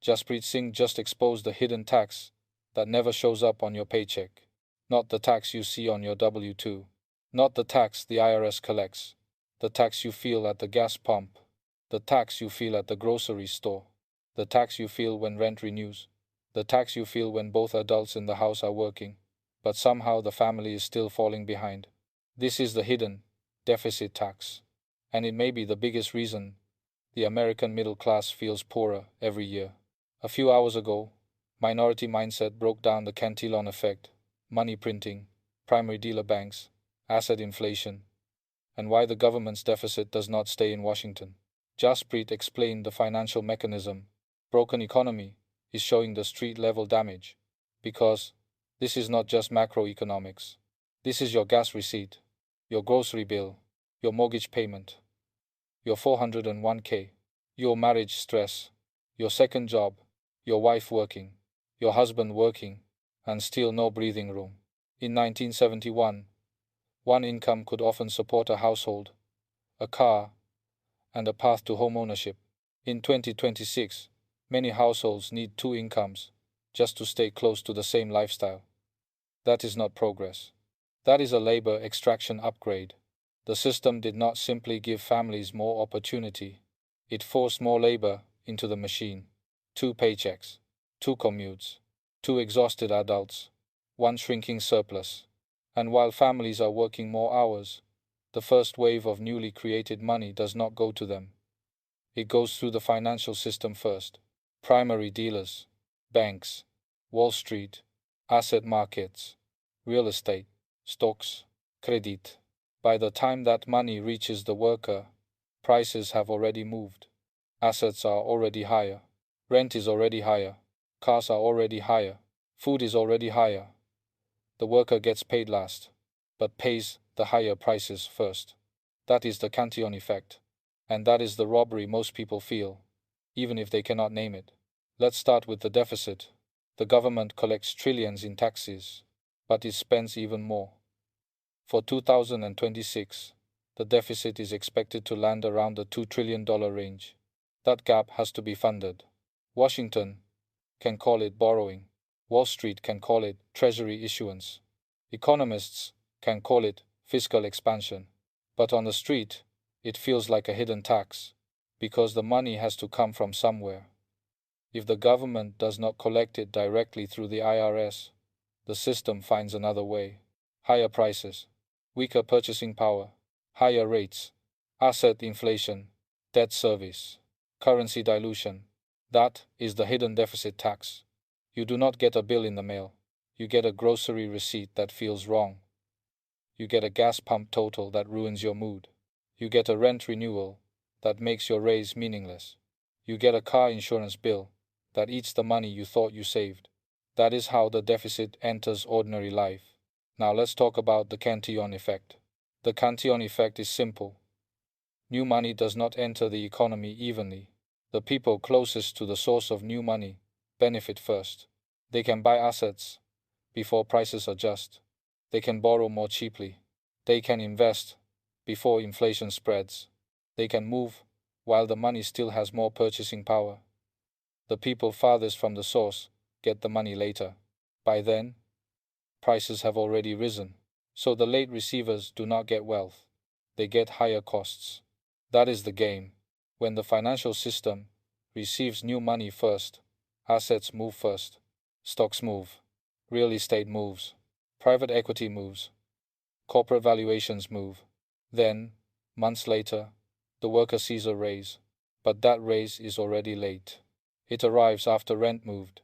Jaspreet Singh just exposed the hidden tax that never shows up on your paycheck. Not the tax you see on your W-2. Not the tax the IRS collects. The tax you feel at the gas pump. The tax you feel at the grocery store. The tax you feel when rent renews. The tax you feel when both adults in the house are working, but somehow the family is still falling behind. This is the hidden deficit tax. And it may be the biggest reason the American middle class feels poorer every year. A few hours ago, Minority Mindset broke down the Cantillon Effect, money printing, primary dealer banks, asset inflation, and why the government's deficit does not stay in Washington. Jaspreet explained the financial mechanism. Broken economy is showing the street-level damage. Because this is not just macroeconomics. This is your gas receipt, your grocery bill, your mortgage payment, your 401k, your marriage stress, your second job, your wife working, your husband working, and still no breathing room. In 1971, one income could often support a household, a car, and a path to home ownership. In 2026, many households need two incomes just to stay close to the same lifestyle. That is not progress. That is a labor extraction upgrade. The system did not simply give families more opportunity, it forced more labor into the machine. 2 paychecks, 2 commutes, 2 exhausted adults, 1 shrinking surplus. And while families are working more hours, the first wave of newly created money does not go to them. It goes through the financial system first. Primary dealers, banks, Wall Street, asset markets, real estate, stocks, credit. By the time that money reaches the worker, prices have already moved. Assets are already higher. Rent is already higher. Cars are already higher. Food is already higher. The worker gets paid last, but pays the higher prices first. That is the Cantillon Effect. And that is the robbery most people feel, even if they cannot name it. Let's start with the deficit. The government collects trillions in taxes, but it spends even more. For 2026, the deficit is expected to land around the $2 trillion range. That gap has to be funded. Washington can call it borrowing. Wall Street can call it treasury issuance. Economists can call it fiscal expansion. But on the street, it feels like a hidden tax, because the money has to come from somewhere. If the government does not collect it directly through the IRS, the system finds another way. Higher prices, weaker purchasing power, higher rates, asset inflation, debt service, currency dilution. That is the hidden deficit tax. You do not get a bill in the mail. You get a grocery receipt that feels wrong. You get a gas pump total that ruins your mood. You get a rent renewal that makes your raise meaningless. You get a car insurance bill that eats the money you thought you saved. That is how the deficit enters ordinary life. Now let's talk about the Cantillon Effect. The Cantillon Effect is simple. New money does not enter the economy evenly. The people closest to the source of new money benefit first. They can buy assets before prices adjust. They can borrow more cheaply. They can invest before inflation spreads. They can move while the money still has more purchasing power. The people farthest from the source get the money later. By then, prices have already risen. So the late receivers do not get wealth. They get higher costs. That is the game. When the financial system receives new money first, assets move first. Stocks move. Real estate moves. Private equity moves. Corporate valuations move. Then, months later, the worker sees a raise. But that raise is already late. It arrives after rent moved,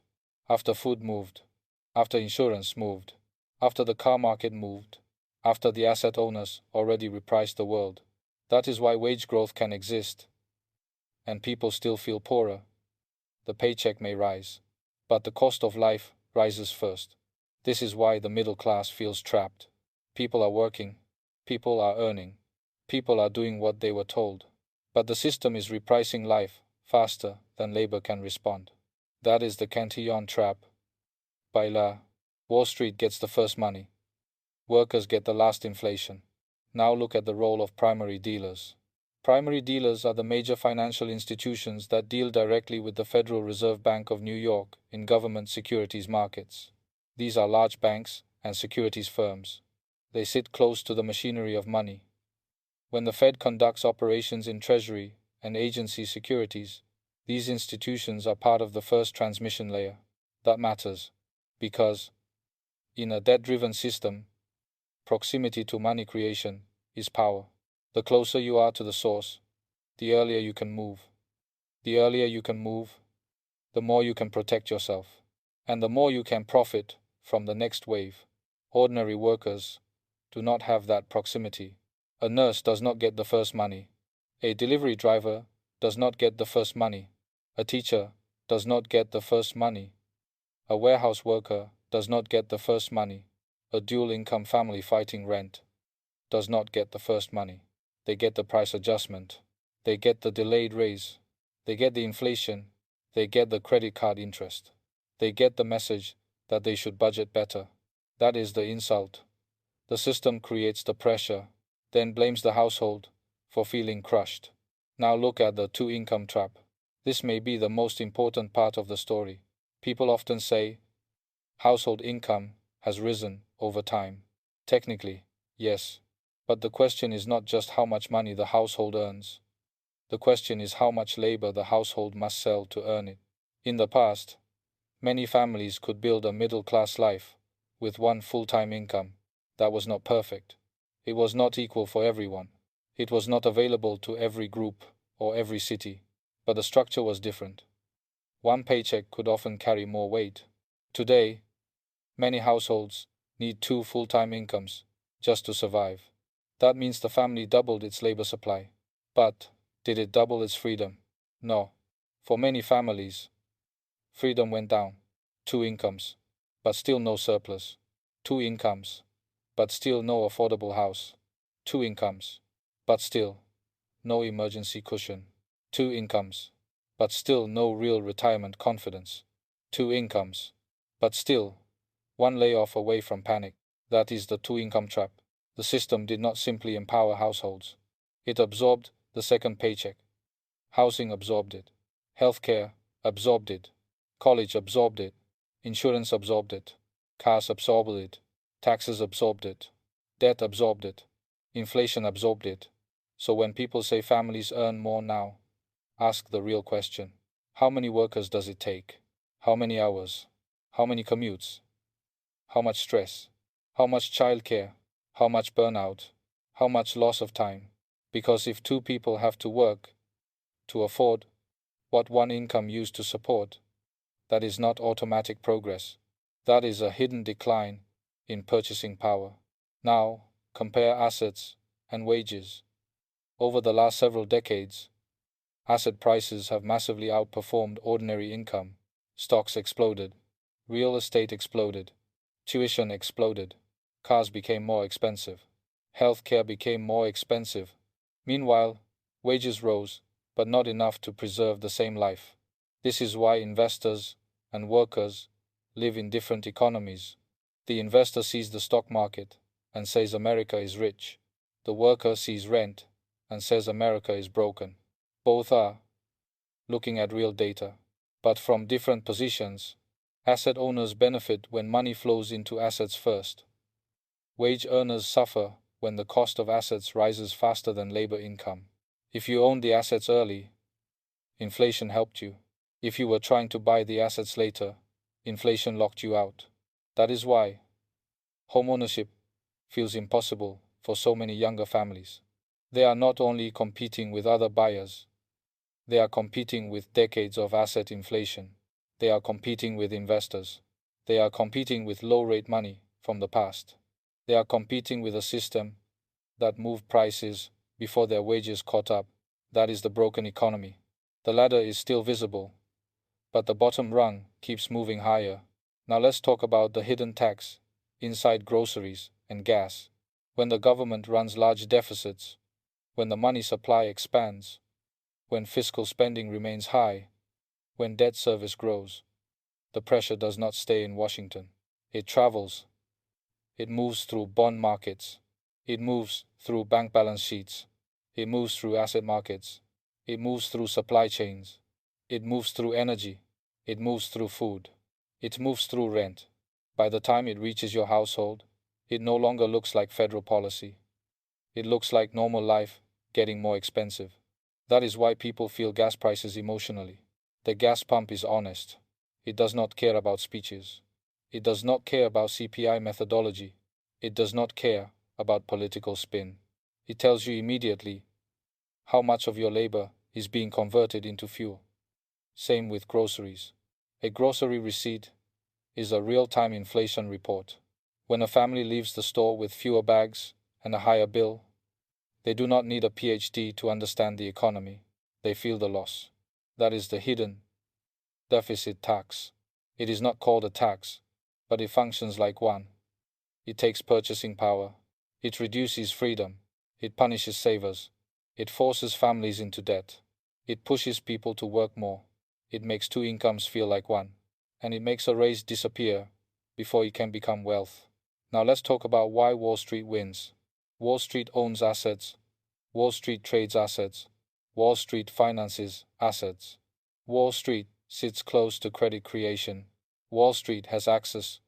after food moved, after insurance moved, after the car market moved, after the asset owners already repriced the world. That is why wage growth can exist, and people still feel poorer. The paycheck may rise, but the cost of life rises first. This is why the middle class feels trapped. People are working, people are earning, people are doing what they were told, but the system is repricing life faster than labor can respond. That is the Cantillon trap. Baila. Wall Street gets the first money. Workers get the last inflation. Now look at the role of primary dealers. Primary dealers are the major financial institutions that deal directly with the Federal Reserve Bank of New York in government securities markets. These are large banks and securities firms. They sit close to the machinery of money. When the Fed conducts operations in Treasury and agency securities, these institutions are part of the first transmission layer. That matters because, in a debt-driven system, proximity to money creation is power. The closer you are to the source, the earlier you can move. The earlier you can move, the more you can protect yourself, and the more you can profit from the next wave. Ordinary workers do not have that proximity. A nurse does not get the first money. A delivery driver does not get the first money. A teacher does not get the first money. A warehouse worker does not get the first money. A dual-income family fighting rent does not get the first money. They get the price adjustment. They get the delayed raise. They get the inflation. They get the credit card interest. They get the message that they should budget better. That is the insult. The system creates the pressure, then blames the household for feeling crushed. Now look at the two-income trap. This may be the most important part of the story. People often say, household income has risen over time. Technically, yes. But the question is not just how much money the household earns. The question is how much labor the household must sell to earn it. In the past, many families could build a middle-class life with one full-time income. That was not perfect. It was not equal for everyone. It was not available to every group or every city. But the structure was different. One paycheck could often carry more weight. Today, many households need two full-time incomes just to survive. That means the family doubled its labor supply. But did it double its freedom? No. For many families, freedom went down. Two incomes, but still no surplus. Two incomes, but still no affordable house. Two incomes, but still no emergency cushion. Two incomes, but still no real retirement confidence. Two incomes, but still one layoff away from panic. That is the two-income trap. The system did not simply empower households. It absorbed the second paycheck. Housing absorbed it. Healthcare absorbed it. College absorbed it. Insurance absorbed it. Cars absorbed it. Taxes absorbed it. Debt absorbed it. Inflation absorbed it. So when people say families earn more now, ask the real question. How many workers does it take? How many hours? How many commutes? How much stress? How much childcare? How much burnout? How much loss of time? Because if two people have to work to afford what one income used to support, that is not automatic progress. That is a hidden decline in purchasing power. Now, compare assets and wages. Over the last several decades, asset prices have massively outperformed ordinary income. Stocks exploded. Real estate exploded. Tuition exploded. Cars became more expensive. Healthcare became more expensive. Meanwhile, wages rose, but not enough to preserve the same life. This is why investors and workers live in different economies. The investor sees the stock market and says America is rich. The worker sees rent and says America is broken. Both are looking at real data, but from different positions. Asset owners benefit when money flows into assets first. Wage earners suffer when the cost of assets rises faster than labor income. If you owned the assets early, inflation helped you. If you were trying to buy the assets later, inflation locked you out. That is why homeownership feels impossible for so many younger families. They are not only competing with other buyers, they are competing with decades of asset inflation. They are competing with investors. They are competing with low-rate money from the past. They are competing with a system that moved prices before their wages caught up. That is the broken economy. The ladder is still visible, but the bottom rung keeps moving higher. Now let's talk about the hidden tax inside groceries and gas. When the government runs large deficits, when the money supply expands, when fiscal spending remains high, when debt service grows, the pressure does not stay in Washington. It travels. It moves through bond markets. It moves through bank balance sheets. It moves through asset markets. It moves through supply chains. It moves through energy. It moves through food. It moves through rent. By the time it reaches your household, it no longer looks like federal policy. It looks like normal life getting more expensive. That is why people feel gas prices emotionally. The gas pump is honest. It does not care about speeches. It does not care about CPI methodology. It does not care about political spin. It tells you immediately how much of your labor is being converted into fuel. Same with groceries. A grocery receipt is a real-time inflation report. When a family leaves the store with fewer bags and a higher bill, they do not need a PhD to understand the economy. They feel the loss. That is the hidden deficit tax. It is not called a tax, but it functions like one. It takes purchasing power. It reduces freedom. It punishes savers. It forces families into debt. It pushes people to work more. It makes two incomes feel like one. And it makes a raise disappear before it can become wealth. Now let's talk about why Wall Street wins. Wall Street owns assets. Wall Street trades assets. Wall Street finances assets. Wall Street sits close to credit creation. Wall Street has access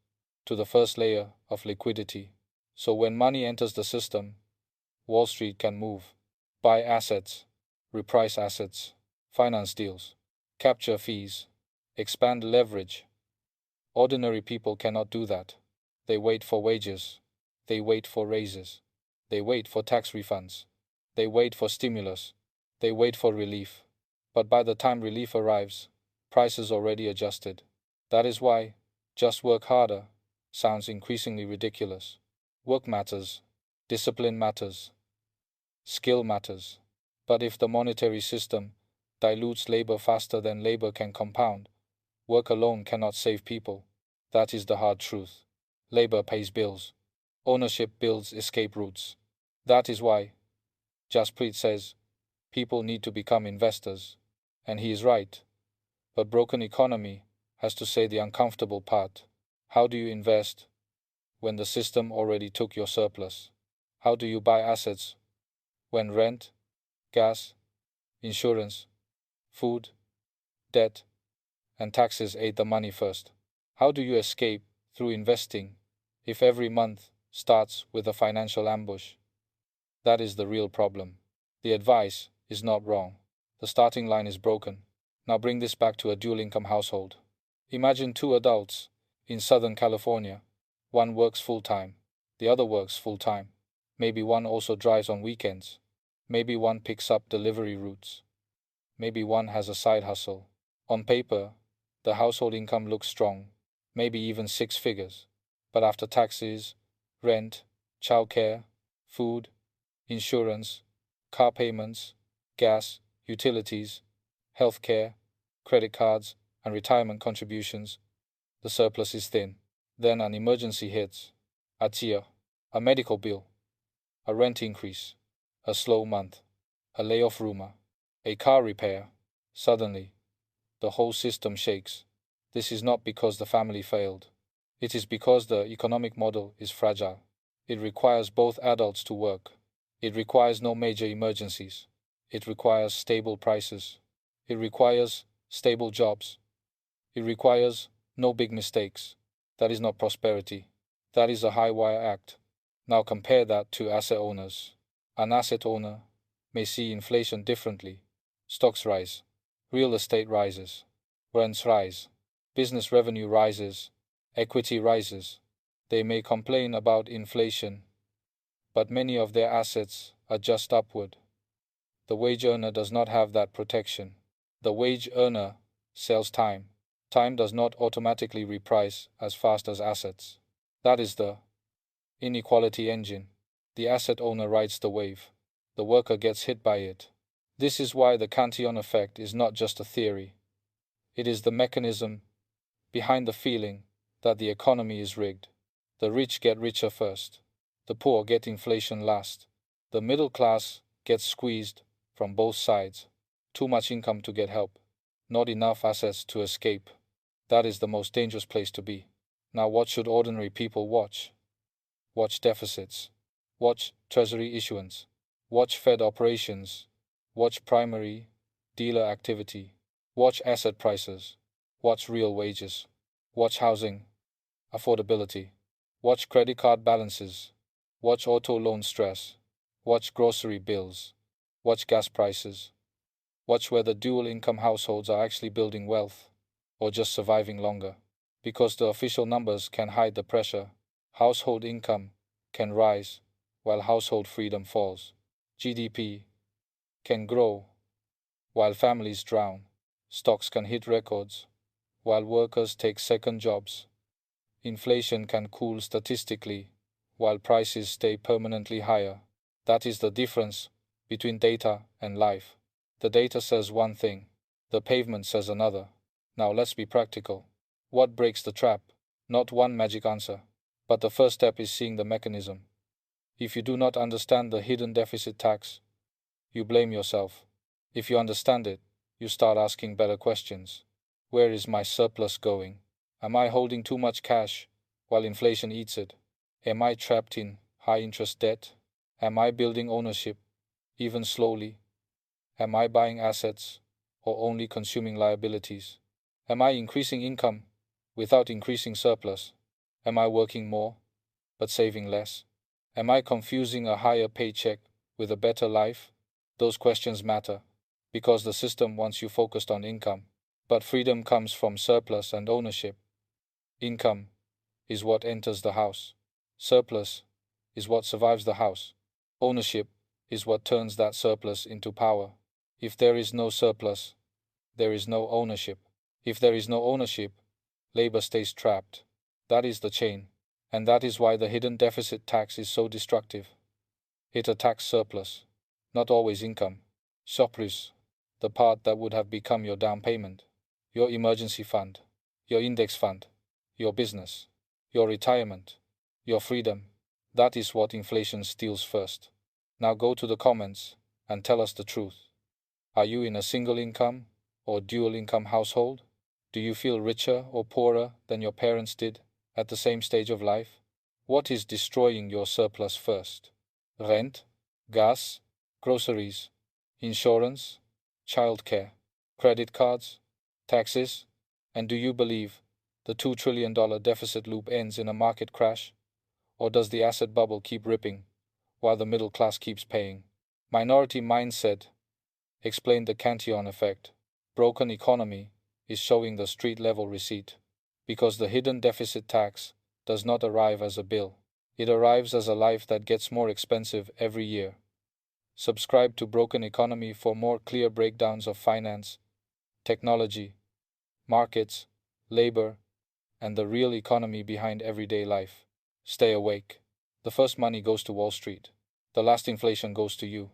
to the first layer of liquidity. So when money enters the system, Wall Street can move, buy assets, reprice assets, finance deals, capture fees, expand leverage. Ordinary people cannot do that. They wait for wages. They wait for raises. They wait for tax refunds. They wait for stimulus. They wait for relief. But by the time relief arrives, prices already adjusted. That is why just work harder sounds increasingly ridiculous. Work matters. Discipline matters. Skill matters. But if the monetary system dilutes labor faster than labor can compound, work alone cannot save people. That is the hard truth. Labor pays bills. Ownership builds escape routes. That is why Jaspreet says people need to become investors. And he is right. But broken economy has to say the uncomfortable part. How do you invest when the system already took your surplus? How do you buy assets when rent, gas, insurance, food, debt, and taxes ate the money first? How do you escape through investing if every month starts with a financial ambush? That is the real problem. The advice is not wrong. The starting line is broken. Now bring this back to a dual-income household. Imagine two adults in Southern California. One works full-time. The other works full-time. Maybe one also drives on weekends. Maybe one picks up delivery routes. Maybe one has a side hustle. On paper, the household income looks strong, maybe even 6 figures. But after taxes, rent, childcare, food, insurance, car payments, gas, utilities, healthcare, credit cards, and retirement contributions, the surplus is thin. Then an emergency hits. A tear, a medical bill, a rent increase, a slow month, a layoff rumor, a car repair. Suddenly, the whole system shakes. This is not because the family failed. It is because the economic model is fragile. It requires both adults to work. It requires no major emergencies. It requires stable prices. It requires stable jobs. It requires no big mistakes. That is not prosperity. That is a high-wire act. Now compare that to asset owners. An asset owner may see inflation differently. Stocks rise. Real estate rises. Rents rise. Business revenue rises. Equity rises. They may complain about inflation, but many of their assets adjust upward. The wage earner does not have that protection. The wage earner sells time. Time does not automatically reprice as fast as assets. That is the inequality engine. The asset owner rides the wave. The worker gets hit by it. This is why the Cantillon effect is not just a theory. It is the mechanism behind the feeling that the economy is rigged. The rich get richer first. The poor get inflation last. The middle class gets squeezed from both sides. Too much income to get help. Not enough assets to escape. That is the most dangerous place to be. Now what should ordinary people watch? Watch deficits. Watch treasury issuance. Watch Fed operations. Watch primary dealer activity. Watch asset prices. Watch real wages. Watch housing affordability. Watch credit card balances. Watch auto loan stress. Watch grocery bills. Watch gas prices. Watch whether dual income households are actually building wealth or just surviving longer. Because the official numbers can hide the pressure, household income can rise while household freedom falls. GDP can grow while families drown. Stocks can hit records while workers take second jobs. Inflation can cool statistically while prices stay permanently higher. That is the difference between data and life. The data says one thing, the pavement says another. Now let's be practical. What breaks the trap? Not one magic answer, but the first step is seeing the mechanism. If you do not understand the hidden deficit tax, you blame yourself. If you understand it, you start asking better questions. Where is my surplus going? Am I holding too much cash while inflation eats it? Am I trapped in high interest debt? Am I building ownership, even slowly? Am I buying assets or only consuming liabilities? Am I increasing income without increasing surplus? Am I working more but saving less? Am I confusing a higher paycheck with a better life? Those questions matter because the system wants you focused on income. But freedom comes from surplus and ownership. Income is what enters the house. Surplus is what survives the house. Ownership is what turns that surplus into power. If there is no surplus, there is no ownership. If there is no ownership, labor stays trapped. That is the chain. And that is why the hidden deficit tax is so destructive. It attacks surplus, not always income. Surplus, the part that would have become your down payment, your emergency fund, your index fund, your business, your retirement, your freedom. That is what inflation steals first. Now go to the comments and tell us the truth. Are you in a single income or dual income household? Do you feel richer or poorer than your parents did at the same stage of life? What is destroying your surplus first? Rent, gas, groceries, insurance, childcare, credit cards, taxes? And do you believe the $2 trillion deficit loop ends in a market crash? Or does the asset bubble keep ripping while the middle class keeps paying? Minority mindset explained the Cantillon Effect. Broken economy is showing the street level receipt. Because the hidden deficit tax does not arrive as a bill. It arrives as a life that gets more expensive every year. Subscribe to Broken Economy for more clear breakdowns of finance, technology, markets, labor, and the real economy behind everyday life. Stay awake. The first money goes to Wall Street. The last inflation goes to you.